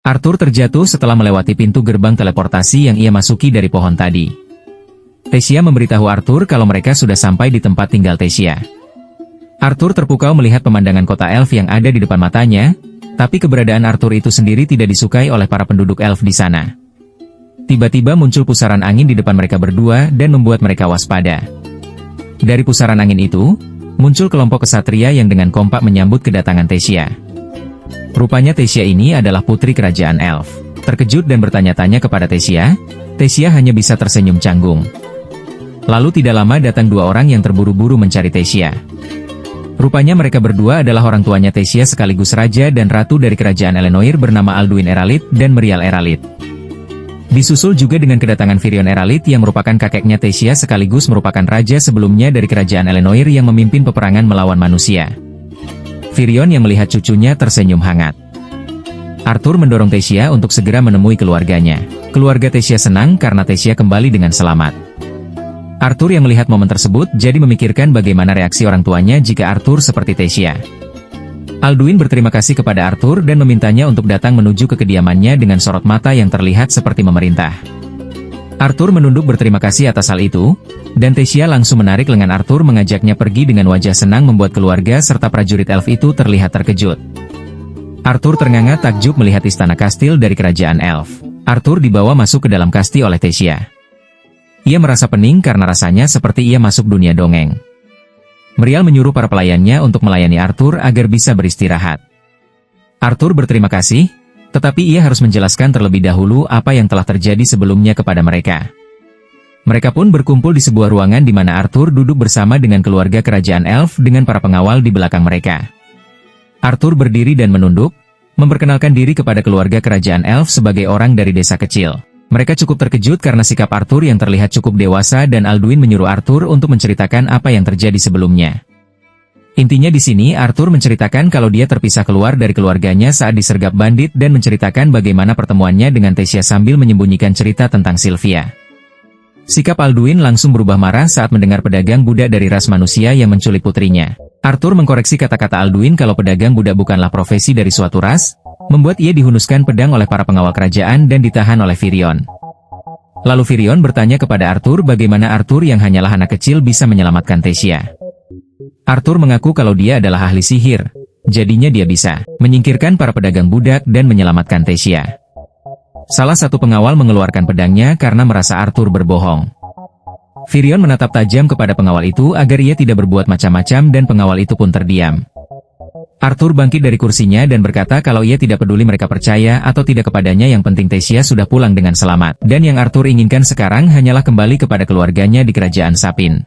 Arthur terjatuh setelah melewati pintu gerbang teleportasi yang ia masuki dari pohon tadi. Thesia memberitahu Arthur kalau mereka sudah sampai di tempat tinggal Thesia. Arthur terpukau melihat pemandangan kota elf yang ada di depan matanya, tapi keberadaan Arthur itu sendiri tidak disukai oleh para penduduk elf di sana. Tiba-tiba muncul pusaran angin di depan mereka berdua dan membuat mereka waspada. Dari pusaran angin itu, muncul kelompok kesatria yang dengan kompak menyambut kedatangan Thesia. Rupanya Thesia ini adalah putri kerajaan elf. Terkejut dan bertanya-tanya kepada Thesia, Thesia hanya bisa tersenyum canggung. Lalu tidak lama datang dua orang yang terburu-buru mencari Thesia. Rupanya mereka berdua adalah orang tuanya Thesia sekaligus raja dan ratu dari kerajaan Elenoir bernama Alduin Eralit dan Merial Eralit. Disusul juga dengan kedatangan Virion Eralit yang merupakan kakeknya Thesia sekaligus merupakan raja sebelumnya dari kerajaan Elenoir yang memimpin peperangan melawan manusia. Virion yang melihat cucunya tersenyum hangat. Arthur mendorong Thesia untuk segera menemui keluarganya. Keluarga Thesia senang karena Thesia kembali dengan selamat. Arthur yang melihat momen tersebut jadi memikirkan bagaimana reaksi orang tuanya jika Arthur seperti Thesia. Alduin berterima kasih kepada Arthur dan memintanya untuk datang menuju ke kediamannya dengan sorot mata yang terlihat seperti memerintah. Arthur menunduk berterima kasih atas hal itu, dan Thesia langsung menarik lengan Arthur mengajaknya pergi dengan wajah senang membuat keluarga serta prajurit elf itu terlihat terkejut. Arthur ternganga takjub melihat istana kastil dari kerajaan elf. Arthur dibawa masuk ke dalam kastil oleh Thesia. Ia merasa pening karena rasanya seperti ia masuk dunia dongeng. Merial menyuruh para pelayannya untuk melayani Arthur agar bisa beristirahat. Arthur berterima kasih, tetapi ia harus menjelaskan terlebih dahulu apa yang telah terjadi sebelumnya kepada mereka. Mereka pun berkumpul di sebuah ruangan di mana Arthur duduk bersama dengan keluarga kerajaan elf dengan para pengawal di belakang mereka. Arthur berdiri dan menunduk, memperkenalkan diri kepada keluarga kerajaan elf sebagai orang dari desa kecil. Mereka cukup terkejut karena sikap Arthur yang terlihat cukup dewasa dan Alduin menyuruh Arthur untuk menceritakan apa yang terjadi sebelumnya. Intinya di sini Arthur menceritakan kalau dia terpisah keluar dari keluarganya saat disergap bandit dan menceritakan bagaimana pertemuannya dengan Thesia sambil menyembunyikan cerita tentang Sylvia. Sikap Alduin langsung berubah marah saat mendengar pedagang budak dari ras manusia yang menculik putrinya. Arthur mengkoreksi kata-kata Alduin kalau pedagang budak bukanlah profesi dari suatu ras, membuat ia dihunuskan pedang oleh para pengawal kerajaan dan ditahan oleh Virion. Lalu Virion bertanya kepada Arthur bagaimana Arthur yang hanyalah anak kecil bisa menyelamatkan Thesia. Arthur mengaku kalau dia adalah ahli sihir, jadinya dia bisa menyingkirkan para pedagang budak dan menyelamatkan Thesia. Salah satu pengawal mengeluarkan pedangnya karena merasa Arthur berbohong. Virion menatap tajam kepada pengawal itu agar ia tidak berbuat macam-macam dan pengawal itu pun terdiam. Arthur bangkit dari kursinya dan berkata kalau ia tidak peduli mereka percaya atau tidak kepadanya, yang penting Thesia sudah pulang dengan selamat. Dan yang Arthur inginkan sekarang hanyalah kembali kepada keluarganya di kerajaan Sapin.